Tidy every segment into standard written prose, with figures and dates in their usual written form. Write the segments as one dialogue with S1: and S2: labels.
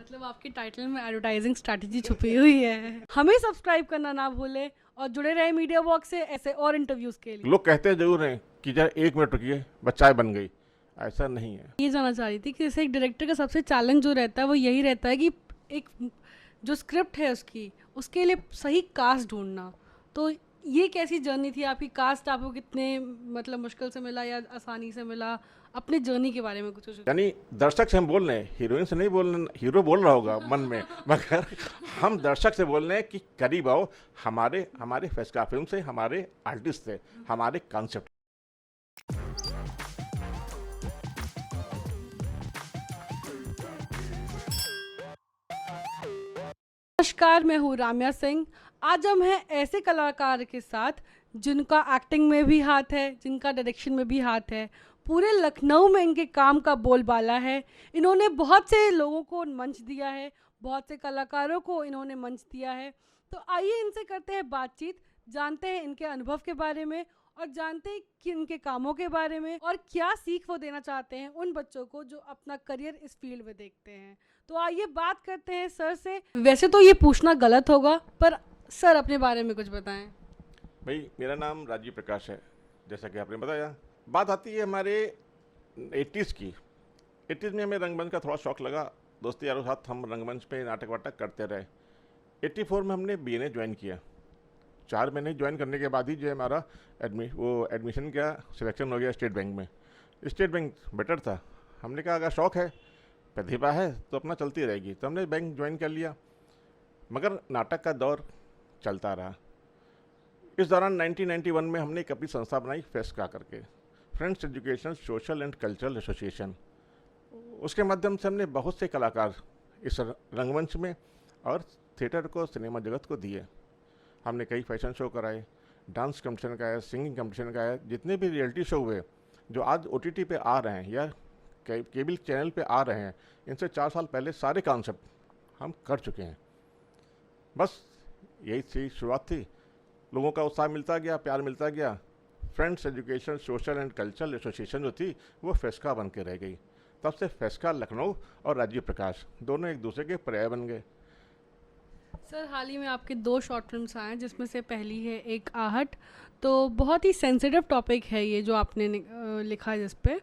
S1: मतलब आपके टाइटल में एडवर्टाइजिंग स्ट्रैटेजी छुपी हुई है। हमें सब्सक्राइब करना ना भूलें और जुड़े रहे मीडिया वॉक से ऐसे और इंटरव्यूज के लिए।
S2: लोग कहते जरूर हैं कि जरा 1 मिनट रुकिए बस चाय बन गई, ऐसा नहीं है।
S1: ये जानना चाह रही थी कि जैसे एक डायरेक्टर का सबसे चैलेंज जो रहता है वो यही रहता है कि एक जो स्क्रिप्ट है उसकी उसके लिए सही कास्ट ढूंढना। तो ये कैसी जर्नी थी आपकी? कास्ट आपको कितने मतलब मुश्किल से मिला या आसानी से मिला? अपने जर्नी के बारे में कुछ
S2: यानी दर्शक से हम बोल रहे हैं, हीरोइन से नहीं बोल रहे, हीरो बोल रहा होगा मन में, मगर हम दर्शक से बोल रहे हैं कि करीब आओ, हमारे हमारे फैसला फिल्म से, हमारे आर्टिस्ट से, हमारे कॉन्सेप्ट।
S1: नमस्कार, मैं हूँ राम्या सिंह। आज हम हैं ऐसे कलाकार के साथ जिनका एक्टिंग में भी हाथ है, जिनका डायरेक्शन में भी हाथ है। पूरे लखनऊ में इनके काम का बोलबाला है। इन्होंने बहुत से लोगों को मंच दिया है, बहुत से कलाकारों को इन्होंने मंच दिया है। तो आइए इनसे करते हैं बातचीत, जानते हैं इनके अनुभव के बारे में और जानते हैं कि इनके कामों के बारे में और क्या सीख वो देना चाहते हैं उन बच्चों को जो अपना करियर इस फील्ड में देखते हैं। तो आइए बात करते हैं सर से। वैसे तो ये पूछना गलत होगा, पर सर अपने बारे में कुछ बताएं।
S2: भाई मेरा नाम राजीव प्रकाश है, जैसा कि आपने बताया। बात आती है हमारे 80s की। 80s में हमें रंगमंच का थोड़ा शौक लगा, दोस्ती यारों के साथ हम रंगमंच पे नाटक वाटक करते रहे। 84 में हमने BNA ज्वाइन किया। 4 महीने ज्वाइन करने के बाद ही जो है हमारा एडमिशन का सिलेक्शन हो गया स्टेट बैंक में। स्टेट बैंक बेटर था। हमने कहा अगर शौक है, प्रतिभा है तो अपना चलती रहेगी, तो हमने बैंक ज्वाइन कर लिया। मगर नाटक का दौर चलता रहा। इस दौरान 1991 में हमने एक अपनी संस्था बनाई, फेस्का करके, friends education social and cultural association. उसके माध्यम से हमने बहुत से कलाकार इस रंगमंच में और थिएटर को, सिनेमा जगत को दिए। हमने कई फैशन शो कराए, डांस कंपटीशन कराया, सिंगिंग कंपटीशन कराया। जितने भी रियलिटी शो हुए जो आज OTT पे आ रहे हैं या केबल चैनल पे आ रहे हैं, इनसे 4 साल पहले सारे कॉन्सेप्ट हम कर चुके हैं। बस यही थी, शुरुआत थी। लोगों का उत्साह मिलता गया, प्यार मिलता गया। Friends education social and cultural association जो थी वो फेस्का बन के रह गई। तब से फेस्का लखनऊ और राजीव प्रकाश दोनों एक दूसरे के पर्याय बन गए।
S1: सर हाल ही में आपके 2 शॉर्ट फिल्म्स आए हैं, जिसमें से पहली है एक आहट। तो बहुत ही सेंसिटिव टॉपिक है ये जो आपने लिखा है जिस पे।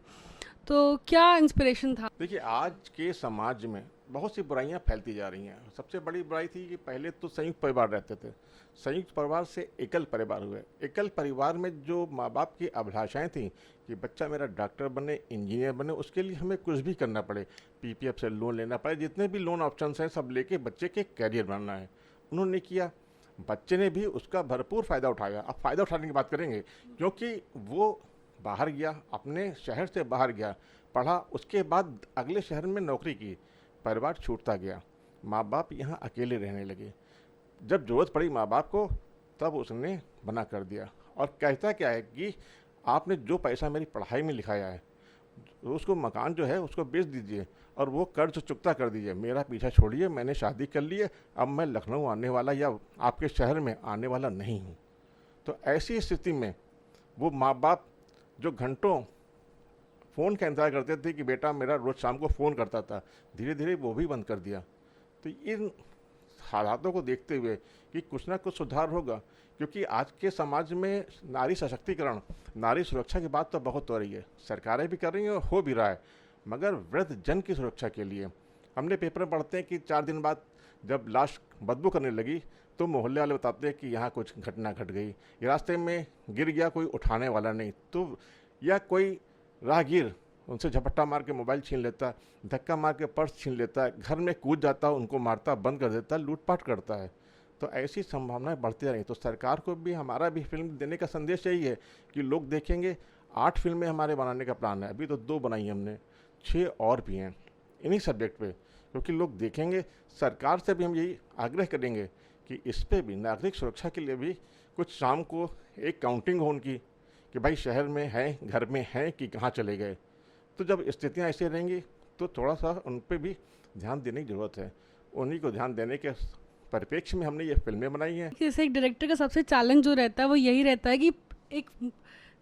S1: तो क्या इंस्पिरेशन था?
S2: देखिए, आज के समाज में बहुत सी बुराइयां फैलती जा रही हैं। सबसे बड़ी बुराई थी कि पहले तो संयुक्त परिवार रहते थे, संयुक्त परिवार से एकल परिवार हुए। एकल परिवार में जो माँ बाप की अभिलाषाएं थीं कि बच्चा मेरा डॉक्टर बने, इंजीनियर बने, उसके लिए हमें कुछ भी करना पड़े, PPF से लोन लेना पड़े, जितने भी लोन ऑप्शंस हैं सब लेके बच्चे के कैरियर बनना है, उन्होंने किया। बच्चे ने भी उसका भरपूर फ़ायदा उठाया। अब फ़ायदा उठाने की बात करेंगे, क्योंकि वो बाहर गया, अपने शहर से बाहर गया, पढ़ा, उसके बाद अगले शहर में नौकरी की, परिवार छूटता गया, माँ बाप यहाँ अकेले रहने लगे। जब ज़रूरत पड़ी माँ बाप को, तब उसने मना कर दिया और कहता क्या है कि आपने जो पैसा मेरी पढ़ाई में लिखाया है, उसको मकान जो है उसको बेच दीजिए और वो कर्ज चुकता कर दीजिए, मेरा पीछा छोड़िए, मैंने शादी कर ली है, अब मैं लखनऊ आने वाला या आपके शहर में आने वाला नहीं हूँ। तो ऐसी स्थिति में वो माँ बाप जो घंटों फ़ोन का इंतज़ार करते थे कि बेटा मेरा रोज़ शाम को फ़ोन करता था, धीरे धीरे वो भी बंद कर दिया। तो इन हालातों को देखते हुए कि कुछ ना कुछ सुधार होगा, क्योंकि आज के समाज में नारी सशक्तिकरण, नारी सुरक्षा की बात तो बहुत हो रही है, सरकारें भी कर रही हैं और हो भी रहा है, मगर वृद्ध जन की सुरक्षा के लिए हमने पेपर में पढ़ते हैं कि 4 दिन बाद जब लाश बदबू करने लगी तो मोहल्ले वाले बताते हैं कि यहाँ कुछ घटना घट गई, ये रास्ते में गिर गया, कोई उठाने वाला नहीं, तो या कोई राहगीर उनसे झपट्टा मार के मोबाइल छीन लेता, धक्का मार के पर्स छीन लेता है, घर में कूद जाता, उनको मारता, बंद कर देता, लूटपाट करता है। तो ऐसी संभावनाएं बढ़ती रही। तो सरकार को भी, हमारा भी फिल्म देने का संदेश यही है कि लोग देखेंगे। 8 फिल्में हमारे बनाने का प्लान है, अभी तो 2 बनाई हमने, 6 और भी हैं इन्हीं सब्जेक्ट पे, क्योंकि लोग देखेंगे। सरकार से भी हम यही आग्रह करेंगे कि इस पर भी, नागरिक सुरक्षा के लिए भी कुछ शाम को एक काउंटिंग हो उनकी कि भाई शहर में हैं, घर में हैं कि कहाँ चले गए। तो जब स्थितियाँ ऐसी रहेंगी तो थोड़ा सा उन पर भी ध्यान देने की ज़रूरत है। उन्हीं को ध्यान देने के परिप्रेक्ष्य में हमने ये फिल्में बनाई हैं।
S1: जैसे एक डायरेक्टर का सबसे चैलेंज जो रहता है वो यही रहता है कि एक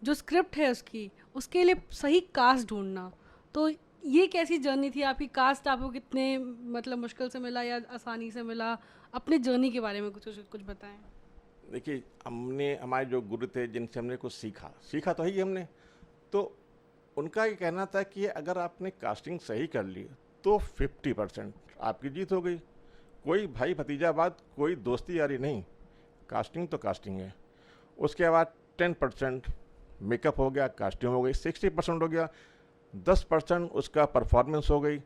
S1: जो स्क्रिप्ट है उसकी उसके लिए सही कास्ट ढूंढना। तो ये कैसी जर्नी थी आपकी? कास्ट आपको कितने मतलब मुश्किल से मिला या आसानी से मिला? अपने जर्नी के बारे में कुछ कुछ बताएं।
S2: देखिए, हमने हमारे जो गुरु थे जिनसे हमने कुछ सीखा सीखा तो है ही हमने। तो उनका ये कहना था कि अगर आपने कास्टिंग सही कर ली तो 50% आपकी जीत हो गई। कोई भाई भतीजावाद, कोई दोस्ती यारी नहीं, कास्टिंग तो कास्टिंग है। उसके बाद 10% मेकअप हो गया, कास्ट्यूम हो गई, 60% हो गया। 10% उसका परफॉर्मेंस हो गई,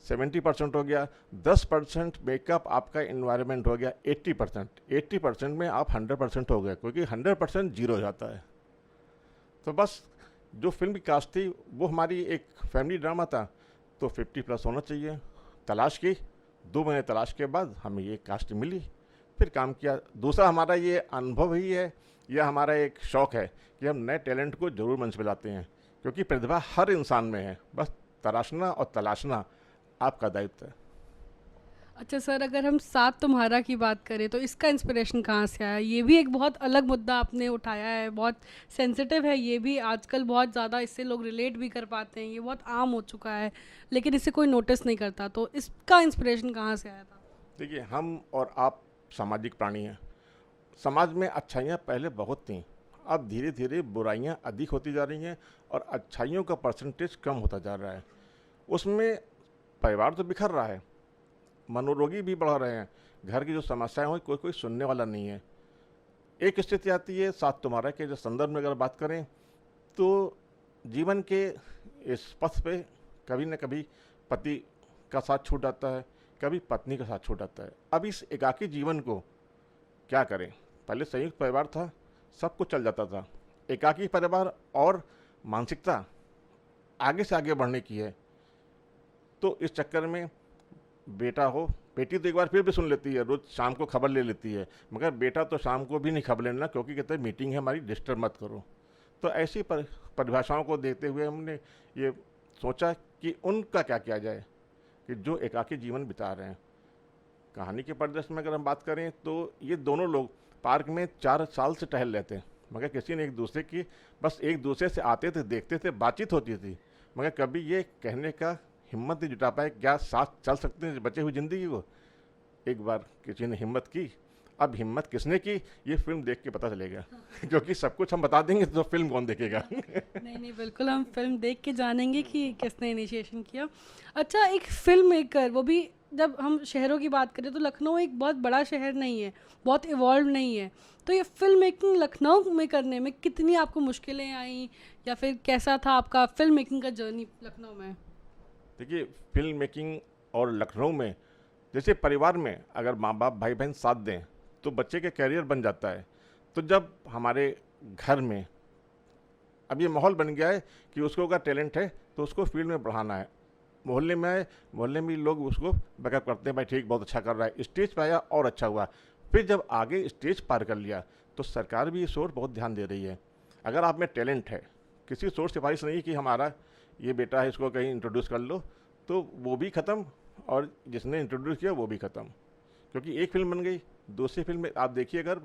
S2: 70% हो गया। 10% मेकअप, आपका इन्वायरमेंट हो गया, 80%। 80% में आप 100% हो गए, क्योंकि 100% जीरो हो जाता है। तो बस जो फिल्म की कास्ट थी वो हमारी एक फैमिली ड्रामा था, तो 50+ होना चाहिए। तलाश की, 2 महीने तलाश के बाद हमें ये कास्ट मिली, फिर काम किया। दूसरा हमारा ये अनुभव ही है, यह हमारा एक शौक़ है कि हम नए टैलेंट को ज़रूर मंच पे लाते हैं, क्योंकि प्रतिभा हर इंसान में है, बस तराशना और तलाशना आपका दायित्व है।
S1: अच्छा सर, अगर हम साथ तुम्हारा की बात करें तो इसका इंस्पिरेशन कहाँ से आया? ये भी एक बहुत अलग मुद्दा आपने उठाया है, बहुत सेंसिटिव है ये भी। आजकल बहुत ज़्यादा इससे लोग रिलेट भी कर पाते हैं, ये बहुत आम हो चुका है, लेकिन इसे कोई नोटिस नहीं करता। तो इसका इंस्पिरेशन कहाँ से आया था?
S2: देखिए, हम और आप सामाजिक प्राणी हैं। समाज में अच्छाइयाँ पहले बहुत थीं, अब धीरे धीरे बुराइयाँ अधिक होती जा रही हैं और अच्छाइयों का परसेंटेज कम होता जा रहा है। उसमें परिवार तो बिखर रहा है, मनोरोगी भी बढ़ रहे हैं, घर की जो समस्याएं हो कोई कोई सुनने वाला नहीं है। एक स्थिति आती है साथ तुम्हारा के जो संदर्भ में अगर बात करें, तो जीवन के इस पथ पे कभी न कभी पति का साथ छूट जाता है, कभी पत्नी का साथ छूट जाता है। अब इस एकाकी जीवन को क्या करें? पहले संयुक्त परिवार था, सब कुछ चल जाता था। एकाकी परिवार और मानसिकता आगे से आगे बढ़ने की है, तो इस चक्कर में बेटा हो, बेटी तो एक बार फिर भी सुन लेती है, रोज शाम को खबर ले लेती है, मगर बेटा तो शाम को भी नहीं खबर लेना, क्योंकि कहते हैं मीटिंग है हमारी, डिस्टर्ब मत करो। तो ऐसी परिभाषाओं को देखते हुए हमने ये सोचा कि उनका क्या किया जाए कि जो एकाकी जीवन बिता रहे हैं। कहानी के परिदृश्य में अगर हम बात करें तो ये दोनों लोग पार्क में 4 साल से टहल रहे थे, मगर किसी ने एक दूसरे की, बस एक दूसरे से आते थे, देखते थे, बातचीत होती थी, मगर कभी ये कहने का हिम्मत नहीं जुटा पाए क्या साथ चल सकते हैं बचे हुई ज़िंदगी को। एक बार किसी ने हिम्मत की, अब हिम्मत किसने की ये फिल्म देख के पता चलेगा क्योंकि सब कुछ हम बता देंगे तो फिल्म कौन देखेगा।
S1: नहीं नहीं, बिल्कुल हम फिल्म देख के जानेंगे कि किसने इनिशिएशन किया। अच्छा, एक फिल्म मेकर, वो भी जब हम शहरों की बात करें तो लखनऊ एक बहुत बड़ा शहर नहीं है, बहुत इवॉल्व नहीं है। तो ये फिल्म मेकिंग लखनऊ में करने में कितनी आपको मुश्किलें आई, या फिर कैसा था आपका फिल्म मेकिंग का जर्नी लखनऊ में?
S2: देखिए, फिल्म मेकिंग और लखनऊ में, जैसे परिवार में अगर माँ बाप भाई बहन साथ दें तो बच्चे के कैरियर बन जाता है। तो जब हमारे घर में अब ये माहौल बन गया है कि उसको अगर टैलेंट है तो उसको फील्ड में बढ़ाना है, मोहल्ले में आए, मोहल्ले में लोग उसको बैकअप करते हैं, भाई ठीक, बहुत अच्छा कर रहा है, स्टेज पे आया और अच्छा हुआ। फिर जब आगे स्टेज पार कर लिया तो सरकार भी इस ओर बहुत ध्यान दे रही है। अगर आप में टैलेंट है, किसी सोर्स सिफारिश नहीं कि हमारा ये बेटा है इसको कहीं इंट्रोड्यूस कर लो, तो वो भी ख़त्म और जिसने इंट्रोड्यूस किया वो भी ख़त्म, क्योंकि एक फिल्म बन गई। दूसरी फिल्म में आप देखिए अगर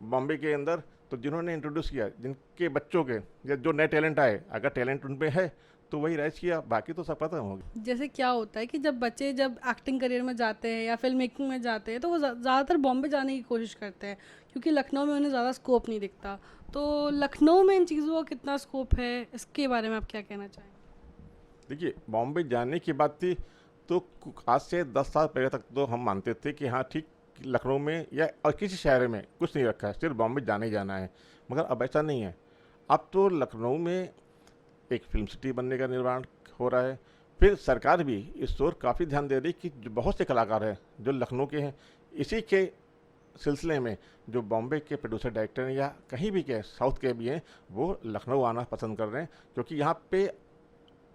S2: बॉम्बे के अंदर, तो जिन्होंने इंट्रोड्यूस किया, जिनके बच्चों के या जो नए टैलेंट आए, अगर टैलेंट उन पे है तो वही राइज किया, बाकी तो सब खत्म हो गया।
S1: जैसे क्या होता है कि जब बच्चे जब एक्टिंग करियर में जाते हैं या फिल्म मेकिंग में जाते हैं तो वो ज़्यादातर बॉम्बे जाने की कोशिश करते हैं, क्योंकि लखनऊ में उन्हें ज़्यादा स्कोप नहीं दिखता। तो लखनऊ में इन चीज़ों का कितना स्कोप है, इसके बारे में आप क्या कहना चाहें?
S2: देखिए, बॉम्बे जाने की बात थी तो आज से 10 साल पहले तक तो हम मानते थे कि हाँ ठीक, लखनऊ में या और किसी शहर में कुछ नहीं रखा है, सिर्फ बॉम्बे जाने ही जाना है। मगर अब ऐसा नहीं है। अब तो लखनऊ में एक फिल्म सिटी बनने का निर्माण हो रहा है। फिर सरकार भी इस ओर काफ़ी ध्यान दे रही कि जो बहुत से कलाकार हैं जो लखनऊ के हैं, इसी के सिलसिले में जो बॉम्बे के प्रोड्यूसर डायरेक्टर हैं या कहीं भी के साउथ के भी हैं, वो लखनऊ आना पसंद कर रहे हैं, क्योंकि यहाँ पे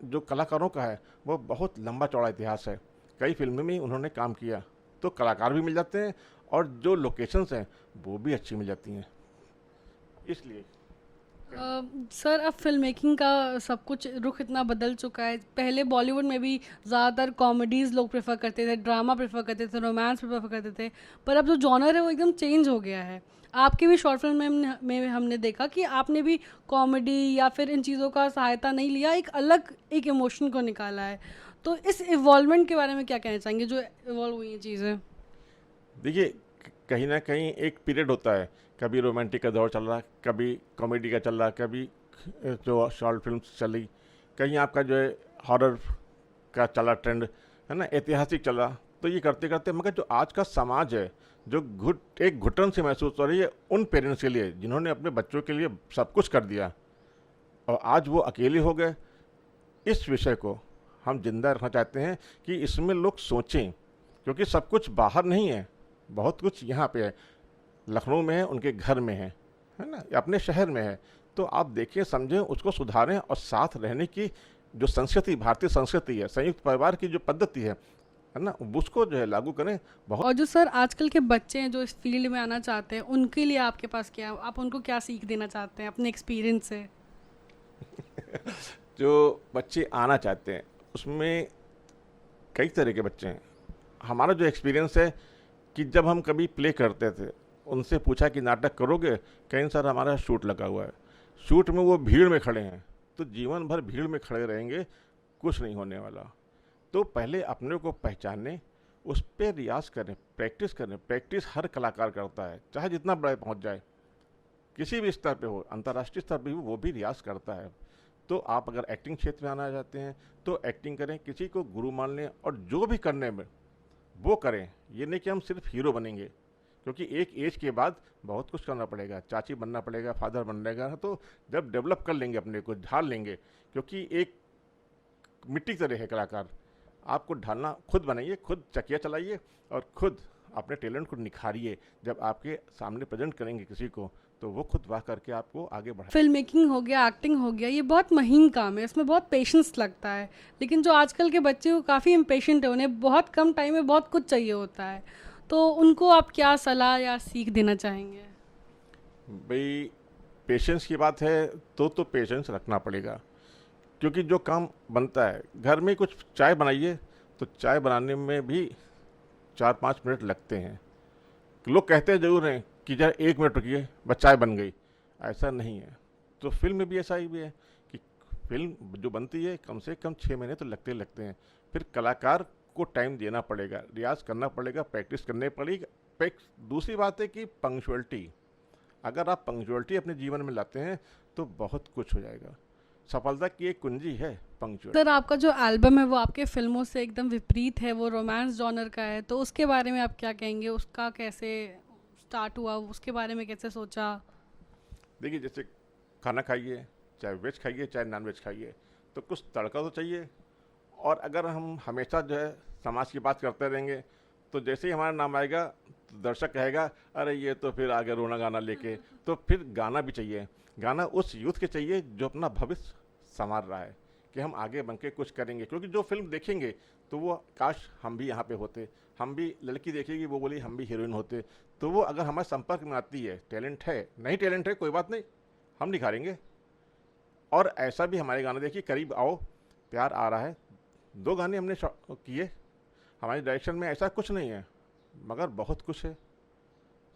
S2: जो कलाकारों का है वो बहुत लंबा चौड़ा इतिहास है। कई फिल्मों में उन्होंने काम किया, तो कलाकार भी मिल जाते हैं और जो लोकेशंस हैं वो भी अच्छी मिल जाती हैं। इसलिए
S1: सर अब फिल्म मेकिंग का सब कुछ रुख इतना बदल चुका है। पहले बॉलीवुड में भी ज़्यादातर कॉमेडीज़ लोग प्रेफर करते थे, ड्रामा प्रेफर करते थे, रोमांस प्रेफर करते थे, पर अब जो जॉनर है वो एकदम चेंज हो गया है। आपके भी शॉर्ट फिल्म में हमने देखा कि आपने भी कॉमेडी या फिर इन चीज़ों का सहायता नहीं लिया, एक अलग एक इमोशन को निकाला है। तो इस इवॉल्वमेंट के बारे में क्या कहना चाहेंगे जो इवॉल्व हुई हैं चीज़ें?
S2: देखिए, कहीं ना कहीं एक पीरियड होता है, कभी रोमांटिक का दौर चल रहा, कभी कॉमेडी का चल रहा, कभी जो शॉर्ट फिल्म चली, कहीं आपका जो है हॉरर का चला ट्रेंड, है ना, ऐतिहासिक चला। तो ये करते करते मगर जो आज का समाज है, जो एक घुटन से महसूस हो रही है उन पेरेंट्स के लिए जिन्होंने अपने बच्चों के लिए सब कुछ कर दिया और आज वो अकेले हो गए। इस विषय को हम जिंदा रखना चाहते हैं कि इसमें लोग सोचें, क्योंकि सब कुछ बाहर नहीं है, बहुत कुछ यहाँ पे है, लखनऊ में है, उनके घर में है ना, या अपने शहर में है। तो आप देखिए, समझें, उसको सुधारें और साथ रहने की जो संस्कृति, भारतीय संस्कृति है, संयुक्त परिवार की जो पद्धति है ना, उसको जो है लागू करें। बहुत
S1: और जो सर आजकल के बच्चे हैं जो इस फील्ड में आना चाहते हैं, उनके लिए आपके पास क्या, आप उनको क्या सीख देना चाहते हैं अपने एक्सपीरियंस से?
S2: जो बच्चे आना चाहते हैं उसमें कई तरह के बच्चे हैं। हमारा जो एक्सपीरियंस है कि जब हम कभी प्ले करते थे, उनसे पूछा कि नाटक करोगे, कहीं सर हमारा शूट लगा हुआ है, शूट में वो भीड़ में खड़े हैं, तो जीवन भर भीड़ में खड़े रहेंगे, कुछ नहीं होने वाला। तो पहले अपने को पहचानें, उस पर रियाज करें, प्रैक्टिस करें। प्रैक्टिस हर कलाकार करता है, चाहे जितना बड़ा पहुंच जाए, किसी भी स्तर पे हो, अंतर्राष्ट्रीय स्तर पे भी वो भी रियाज करता है। तो आप अगर एक्टिंग क्षेत्र में आना चाहते हैं तो एक्टिंग करें, किसी को गुरु मान लें और जो भी करने में वो करें। ये नहीं कि हम सिर्फ हीरो बनेंगे, क्योंकि एक एज के बाद बहुत कुछ करना पड़ेगा, चाची बनना पड़ेगा, फादर बनने। तो जब डेवलप कर लेंगे, अपने को ढाल लेंगे, क्योंकि एक मिट्टी की तरह है कलाकार, आपको ढालना खुद बनाइए, खुद चकिया चलाइए और खुद अपने टैलेंट को निखारिए। जब आपके सामने प्रेजेंट करेंगे किसी को, तो वो खुद वाह करके आपको आगे बढ़ा।
S1: फिल्म मेकिंग हो गया, एक्टिंग हो गया, ये बहुत महीन काम है, इसमें बहुत पेशेंस लगता है। लेकिन जो आजकल के बच्चे वो काफ़ी इम्पेशेंट है, उन्हें बहुत कम टाइम में बहुत कुछ चाहिए होता है। तो उनको आप क्या सलाह या सीख देना चाहेंगे?
S2: भाई, पेशेंस की बात है तो पेशेंस रखना पड़ेगा, क्योंकि जो काम बनता है, घर में कुछ चाय बनाइए तो चाय बनाने में भी 4-5 मिनट लगते हैं। लोग कहते ज़रूर हैं कि जरा 1 मिनट रुकिए बस चाय बन गई, ऐसा नहीं है। तो फिल्म में भी ऐसा ही भी है कि फिल्म जो बनती है कम से कम 6 महीने तो लगते हैं। फिर कलाकार को टाइम देना पड़ेगा, रियाज करना पड़ेगा, प्रैक्टिस करनी पड़ेगी। दूसरी बात है कि पंक्चुअलिटी, अगर आप पंक्चुअलिटी अपने जीवन में लाते हैं तो बहुत कुछ हो जाएगा। सफलता की एक कुंजी है पंक्चुअलिटी।
S1: सर आपका जो एल्बम है वो आपके फिल्मों से एकदम विपरीत है, वो रोमांस जॉनर का है, तो उसके बारे में आप क्या कहेंगे? उसका कैसे स्टार्ट हुआ, उसके बारे में कैसे सोचा?
S2: देखिए, जैसे खाना खाइए, चाहे वेज खाइए चाहे नॉन वेज खाइए, तो कुछ तड़का तो चाहिए। और अगर हम हमेशा जो है समाज की बात करते रहेंगे, तो जैसे ही हमारा नाम आएगा तो दर्शक कहेगा अरे ये तो फिर आगे रोना गाना लेके। तो फिर गाना भी चाहिए, गाना उस यूथ के चाहिए जो अपना भविष्य संवार रहा है कि हम आगे बन के कुछ करेंगे। क्योंकि जो फिल्म देखेंगे तो वो काश हम भी यहाँ पे होते, हम भी, लड़की देखेगी वो बोली हम भी हीरोइन होते। तो वो अगर हमारे संपर्क में आती है, टैलेंट है, नहीं टैलेंट है कोई बात नहीं, हम निखारेंगे। और ऐसा भी हमारे गाने देखिए, करीब आओ, प्यार आ रहा है, 2 गाने हमने किए। हमारे डायरेक्शन में ऐसा कुछ नहीं है, मगर बहुत कुछ है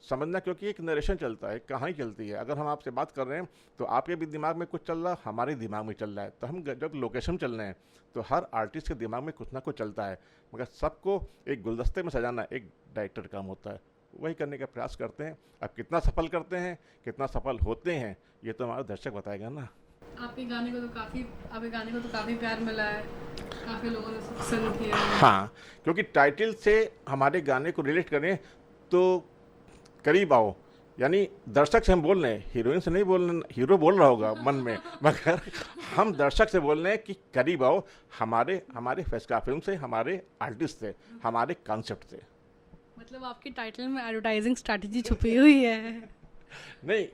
S2: समझना, क्योंकि एक नरेशन चलता है, कहानी चलती है। अगर हम आपसे बात कर रहे हैं तो आपके भी दिमाग में कुछ चल रहा, हमारे दिमाग में चल रहा है। तो हम जब लोकेशन चल रहे हैं तो हर आर्टिस्ट के दिमाग में कुछ ना कुछ चलता है, मगर सबको एक गुलदस्ते में सजाना एक डायरेक्टर काम होता है। वही करने का प्रयास करते हैं। अब कितना सफल करते हैं, कितना सफल होते हैं, ये तो हमारा दर्शक बताएगा ना।
S1: आपके गाने को तो काफ़ी प्यार मिला है, काफ़ी लोगों ने पसंद किया है।
S2: हाँ, क्योंकि टाइटल से हमारे गाने को रिलेट करें तो करीब आओ, यानी दर्शक से हम बोल रहे हैं, हीरोइन से नहीं बोल रहे, हीरो बोल रहा होगा मन में, मगर हम दर्शक से बोल रहे हैं कि करीब आओ, हमारे फैसला फिल्म से, हमारे आर्टिस्ट से, हमारे कॉन्सेप्ट से।
S1: मतलब आपकी टाइटल में एडवर्टाइजिंग स्ट्रैटेजी छुपी हुई है।
S2: नहीं,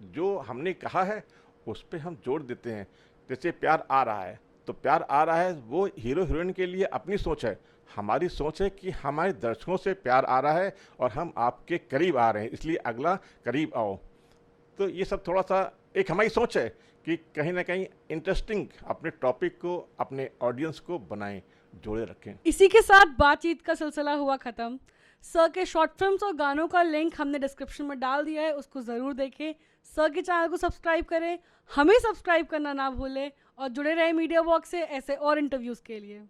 S2: जो हमने कहा है उस पर हम जोर देते हैं। जैसे प्यार आ रहा है, तो प्यार आ रहा है वो हीरो हीरोइन के लिए अपनी सोच है, हमारी सोच है कि हमारे दर्शकों से प्यार आ रहा है और हम आपके करीब आ रहे हैं, इसलिए अगला करीब आओ। तो ये सब थोड़ा सा एक हमारी सोच है कि कहीं ना कहीं इंटरेस्टिंग अपने टॉपिक को, अपने ऑडियंस को बनाएं, जोड़े रखें।
S1: इसी के साथ बातचीत का सिलसिला हुआ ख़त्म। सर के शॉर्ट फिल्म्स और गानों का लिंक हमने डिस्क्रिप्शन में डाल दिया है, उसको ज़रूर देखें। सर के चैनल को सब्सक्राइब करें, हमें सब्सक्राइब करना ना भूलें और जुड़े रहें मीडिया वॉक से ऐसे और इंटरव्यूज़ के लिए।